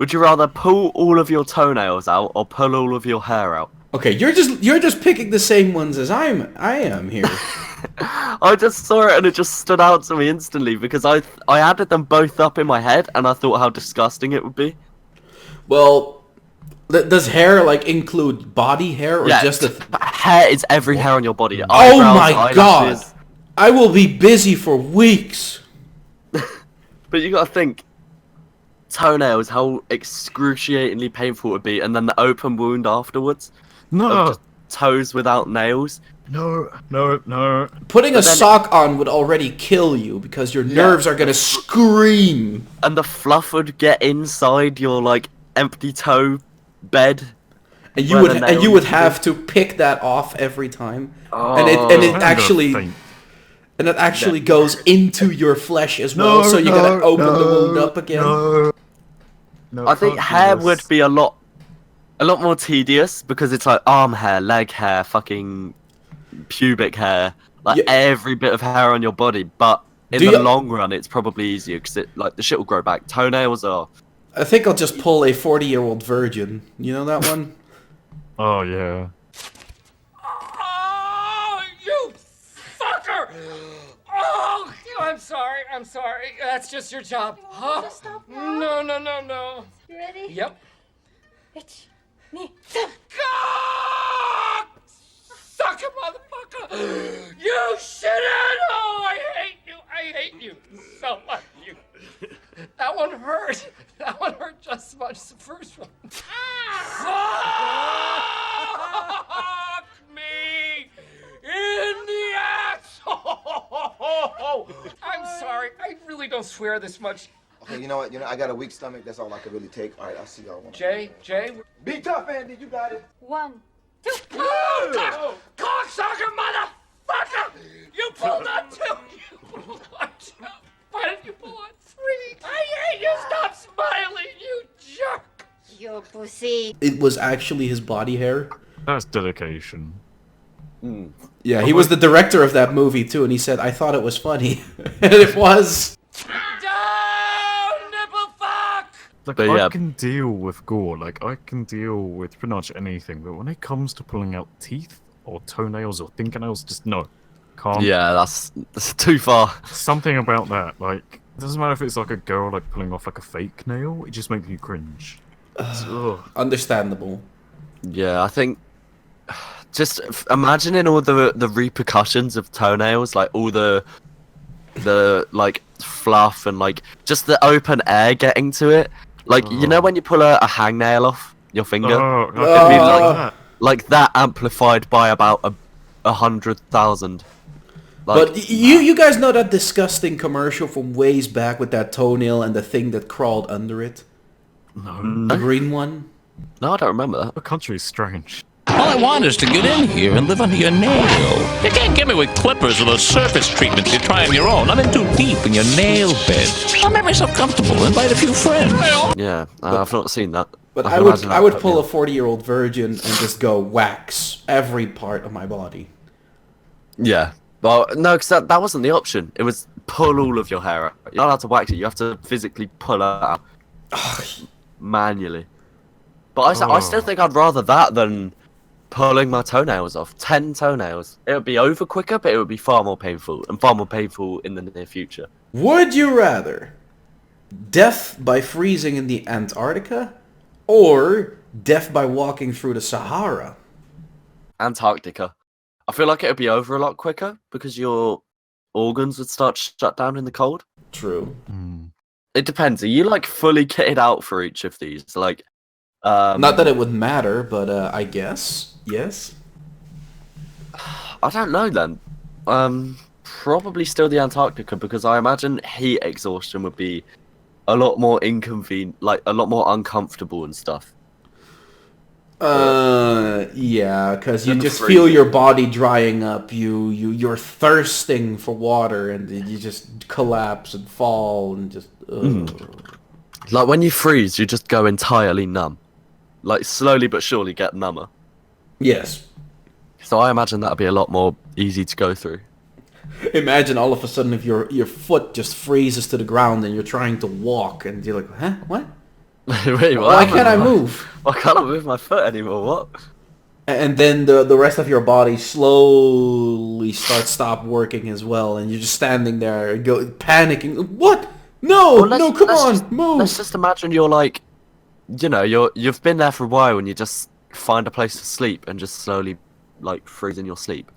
Would you rather pull all of your toenails out or pull all of your hair out? Okay, you're just picking the same ones as I am here. I just saw it and it just stood out to me instantly because I added them both up in my head and I thought how disgusting it would be. Well, does hair like include body hair or just the hair is every hair on your body. Oh Eyebrows, my god! eyelashes. I will be busy for weeks. But you gotta think, toenails, how excruciatingly painful it would be, and then the open wound afterwards. No. Just toes without nails. No. Putting a then- sock on would already kill you because your nerves are gonna scream. And the fluff would get inside your like empty toe bed. And Where the nail you would used to have to pick that off every time. Oh. And it I'm gonna actually faint. and it actually goes into your flesh as well, so you gotta open the wound up again. No, I think can't do hair this. would be a lot more tedious because it's like arm hair, leg hair, fucking pubic hair, like Yeah. every bit of hair on your body. But in Do the you- long run, it's probably easier because the shit will grow back. Toenails are. I think I'll just pull a 40-year-old virgin. You know that one? Oh yeah. Oh, you fucker! Oh, I'm sorry. That's just your job. Huh? Just stop now. No. You ready? Yep. It's me. God! Sucker, motherfucker! You shouldn't! Oh, I hate you so much. That one hurt. That one hurt just as much as the first one. Fuck me in the asshole! I'm sorry. I really don't swear this much. Okay, you know what? I got a weak stomach. That's all I can really take. All right, I'll see y'all. Jay. Be tough, Andy. You got it. 1, 2. Oh, cocksucker, motherfucker! You pulled on 2. You pulled on 2. Why did you pull on 3? I hate you. Stop smiling, you jerk. You pussy. It was actually his body hair. That's dedication. Yeah, he was the director of that movie too, and he said, I thought it was funny. And it was. Down, nipple fuck. Like, But I yeah. can deal with gore, like, I can deal with pretty much anything, but when it comes to pulling out teeth, or toenails, or fingernails, just no. Can't. Yeah, that's too far. Something about that, like, it doesn't matter if it's like a girl, like, pulling off, like, a fake nail, it just makes me cringe. Ugh. Understandable. Yeah, I think just imagining all the repercussions of toenails, like all the like fluff and like just the open air getting to it. Like you know when you pull a hangnail off your finger, Oh, it'd be that. like that amplified by about 100,000. But you guys know that disgusting commercial from ways back with that toenail and the thing that crawled under it? No. The green one? No, I don't remember that. The country's strange. All I want is to get in here and live under your nail. You can't get me with clippers or those surface treatments you try on your own. I'm in too deep in your nail bed. I'll make myself comfortable, invite a few friends. Yeah, I've not seen that. But can I would imagine that would put pull me a 40-year-old virgin and just go wax every part of my body. Yeah. Well, no, because that wasn't the option. It was pull all of your hair out. You're not allowed to wax it. You have to physically pull it out manually. But I still think I'd rather that than pulling my toenails off. 10 toenails. It would be over quicker, but it would be far more painful, and far more painful in the near future. Would you rather death by freezing in the Antarctica or death by walking through the Sahara? Antarctica. I feel like it would be over a lot quicker because your organs would start to shut down in the cold. True. It depends. Are you like fully kitted out for each of these? Like, Not that it would matter, but I guess. Yes? I don't know then. Probably still the Antarctica because I imagine heat exhaustion would be a lot more inconvenient, like a lot more uncomfortable and stuff. Yeah, because you And the just feel freezing. your body drying up. You're thirsting for water, and you just collapse and fall and just. Like when you freeze, you just go entirely numb. Like slowly but surely get number. Yes. So I imagine that'd be a lot more easy to go through. Imagine all of a sudden if your foot just freezes to the ground and you're trying to walk and you're like, huh? What? Wait, what? Why can't I move? Why can't I move my foot anymore? What? And then the rest of your body slowly stop working as well, and you're just standing there, panicking. What? No, Well, no, come on, just, move. Let's just imagine you're like, you know, you've been there for a while and you just find a place to sleep and just slowly like freeze in your sleep.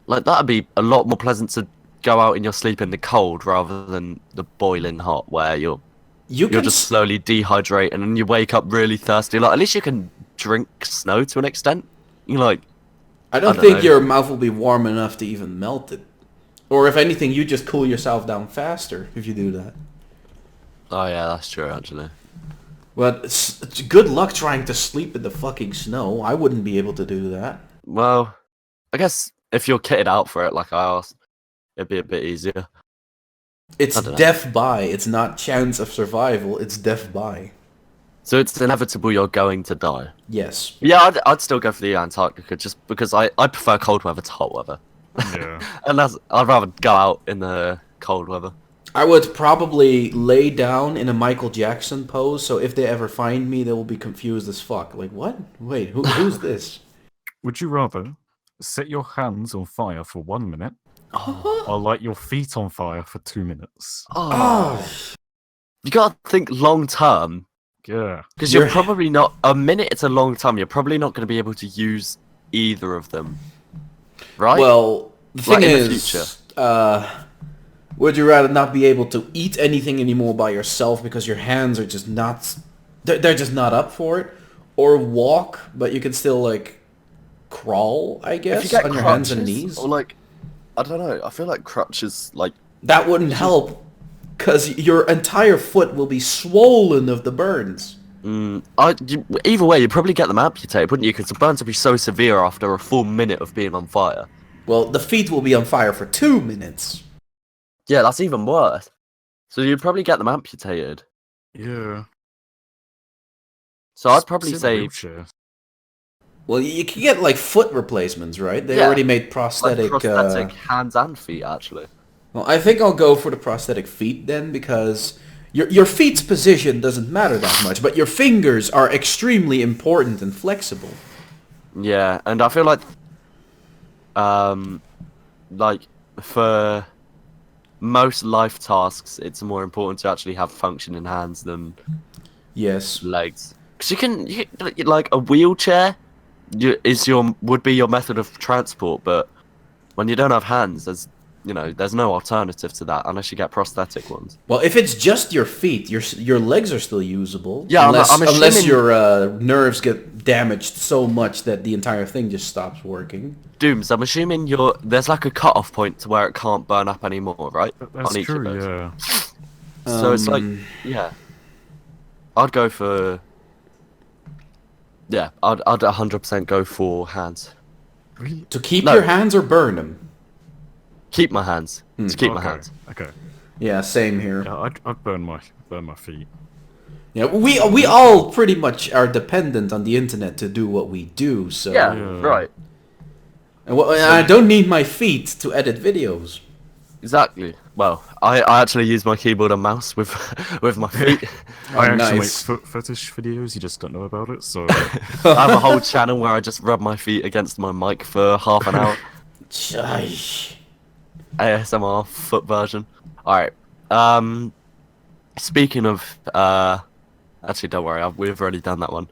Like that'd be a lot more pleasant to go out in your sleep in the cold rather than the boiling hot where you're just slowly dehydrating and you wake up really thirsty. Like at least you can drink snow to an extent. You like, I don't think your mouth will be warm enough to even melt it. Or if anything, you just cool yourself down faster if you do that. Oh yeah, that's true actually. But it's good luck trying to sleep in the fucking snow. I wouldn't be able to do that. Well, I guess if you're kitted out for it, like I asked, it'd be a bit easier. It's death by. It's not chance of survival. It's death by. So it's inevitable you're going to die. Yes. Yeah, I'd still go for the Antarctica just because I prefer cold weather to hot weather. Yeah. And I'd rather go out in the cold weather. I would probably lay down in a Michael Jackson pose, so if they ever find me, they will be confused as fuck. Like, what? Wait, who's this? Would you rather set your hands on fire for 1 minute, or light your feet on fire for 2 minutes? Oh. You gotta think long term. Yeah. Because you're probably not... A minute it's a long time. You're probably not going to be able to use either of them. Right? Well, the thing Like in is... the future. Would you rather not be able to eat anything anymore by yourself because your hands are just not... They're just not up for it? Or walk, but you can still, like, crawl, I guess, on your hands and knees? Or, like... I don't know. I feel like crutches, like... That wouldn't help. Because your entire foot will be swollen of the burns. Either way, you'd probably get them amputated, wouldn't you? Because the burns would be so severe after a full minute of being on fire. Well, the feet will be on fire for 2 minutes. Yeah, that's even worse. So you'd probably get them amputated. Yeah. So I'd probably Sit in a say... wheelchair. Well, you can get, like, foot replacements, right? They already made prosthetic... Like prosthetic hands and feet, actually. Well, I think I'll go for the prosthetic feet then, because your feet's position doesn't matter that much, but your fingers are extremely important and flexible. Yeah, and I feel like for most life tasks, it's more important to actually have functioning hands than legs. Because you can like a wheelchair would be your method of transport, but when you don't have hands, there's no alternative to that unless you get prosthetic ones. Well, if it's just your feet, your legs are still usable. Yeah, unless your nerves get damaged so much that the entire thing just stops working. Dooms, I'm assuming there's like a cut-off point to where it can't burn up anymore, right? That's true, yeah. So it's like, yeah. I'd go for... Yeah, I'd 100% go for hands. Really? To keep your hands or burn them? Keep my hands. To keep my hands. Okay. Yeah, same here. Yeah, I'd burn my feet. Yeah, we all pretty much are dependent on the internet to do what we do, so... Yeah, right. And I don't need my feet to edit videos. Exactly. Well, I actually use my keyboard and mouse with my feet. I actually nice. make foot fetish videos, you just don't know about it, so... I have a whole channel where I just rub my feet against my mic for half an hour. ASMR foot version. Alright. Speaking of... Actually, don't worry, we've already done that one.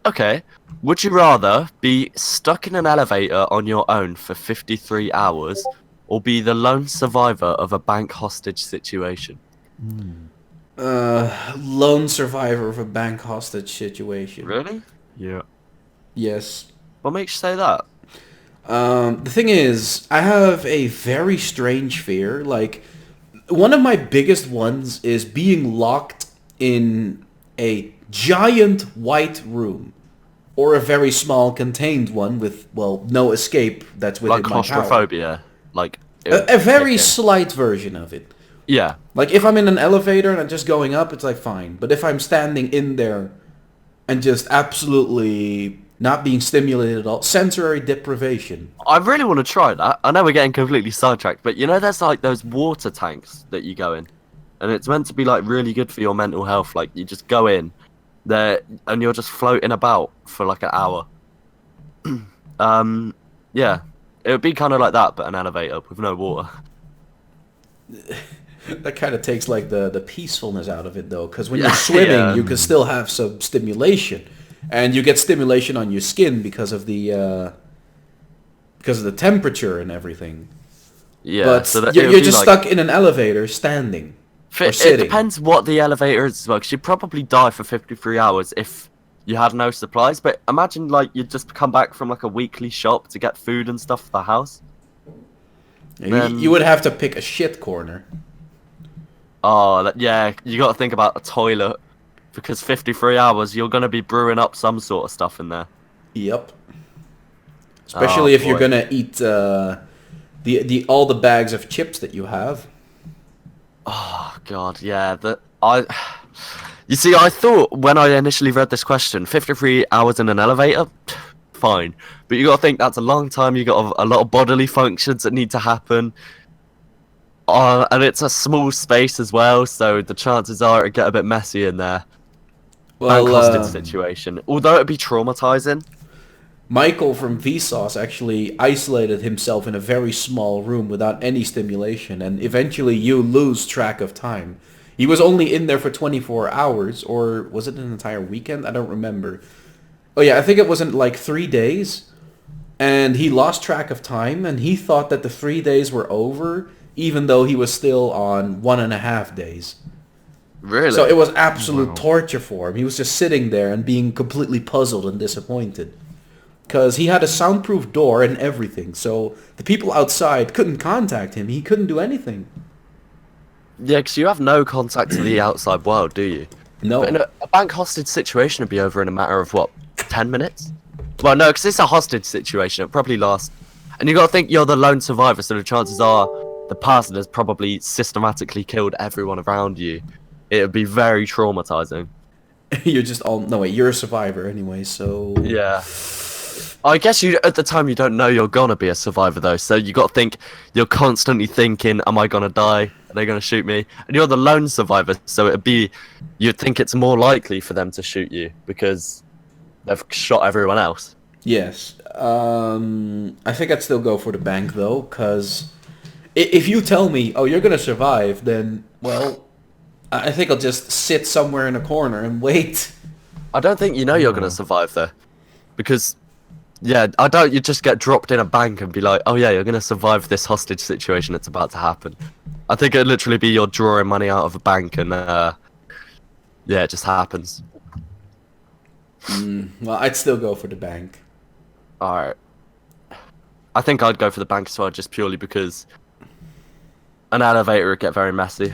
Okay. Would you rather be stuck in an elevator on your own for 53 hours or be the lone survivor of a bank hostage situation? Lone survivor of a bank hostage situation. Really? Yeah. Yes. What makes you say that? The thing is, I have a very strange fear. Like, one of my biggest ones is being locked in a giant white room. Or a very small contained one with, well, no escape that's within Like my power. claustrophobia? Like... A very slight version of it. Yeah. Like, if I'm in an elevator and I'm just going up, it's like, fine. But if I'm standing in there and just absolutely not being stimulated at all, sensory deprivation. I really want to try that. I know we're getting completely sidetracked, but you know there's like those water tanks that you go in? and it's meant to be like really good for your mental health. Like you just go in there and you're just floating about for like an hour. Yeah, it would be kind of like that, but an elevator with no water. That kind of takes like the peacefulness out of it though, because when you're swimming, you can still have some stimulation, and you get stimulation on your skin because of the temperature and everything. Yeah, but so that you're just stuck in an elevator, standing or It sitting. depends what the elevator is as well, 'cause you'd probably die for 53 hours if you had no supplies. But imagine like you just come back from like a weekly shop to get food and stuff for the house. You would have to pick a shit corner. Oh, yeah, you got to think about a toilet, because 53 hours you're gonna be brewing up some sort of stuff in there. Yep. Especially if you're boy. gonna eat all the bags of chips that you have. Oh God, yeah. You see, I thought when I initially read this question, 53 hours in an elevator, fine. But you got to think that's a long time. You got a lot of bodily functions that need to happen. And it's a small space as well, so the chances are it get a bit messy in there. Well, and hostage situation. Although it'd be traumatizing. Michael from Vsauce actually isolated himself in a very small room without any stimulation, and eventually you lose track of time. He was only in there for 24 hours, or was it an entire weekend? I don't remember. Oh yeah, I think it wasn't like 3 days, and he lost track of time, and he thought that the 3 days were over, even though he was still on 1.5 days. Really? So it was absolute torture for him. He was just sitting there and being completely puzzled and disappointed. Because he had a soundproof door and everything, so the people outside couldn't contact him. He couldn't do anything. Yeah, because you have no contact to the outside world, do you? No. But in a bank hostage situation would be over in a matter of, what, 10 minutes? Well, no, because it's a hostage situation. It'll probably last... And you got to think you're the lone survivor, so the chances are the person has probably systematically killed everyone around you. It would be very traumatizing. You're just all... No, wait, you're a survivor anyway, so... Yeah. I guess at the time you don't know you're gonna be a survivor though, so you got to think, you're constantly thinking, am I gonna die? Are they gonna shoot me? And you're the lone survivor, so you'd think it's more likely for them to shoot you because they've shot everyone else. Yes. I think I'd still go for the bank though, because if you tell me, oh, you're gonna survive, then, well, I think I'll just sit somewhere in a corner and wait. I don't think you know you're gonna survive though, because... Yeah, I doubt you just get dropped in a bank and be like, oh yeah, you're going to survive this hostage situation that's about to happen. I think it'd literally be you're drawing money out of a bank and, yeah, it just happens. Well, I'd still go for the bank. Alright. I think I'd go for the bank as well, just purely because an elevator would get very messy.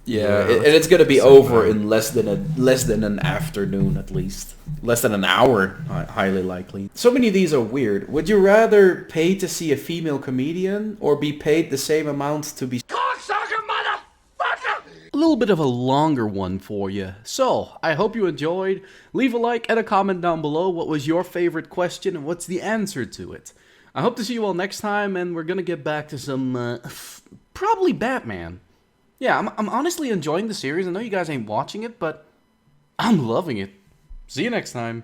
Yeah, and it's gonna be over in less than an afternoon at least. Less than an hour, highly likely. So many of these are weird. Would you rather pay to see a female comedian or be paid the same amount to be... Cocksucker motherfucker! A little bit of a longer one for you. So, I hope you enjoyed. Leave a like and a comment down below. What was your favorite question and what's the answer to it? I hope to see you all next time, and we're gonna get back to some, probably Batman. Yeah, I'm honestly enjoying the series. I know you guys ain't watching it, but I'm loving it. See you next time.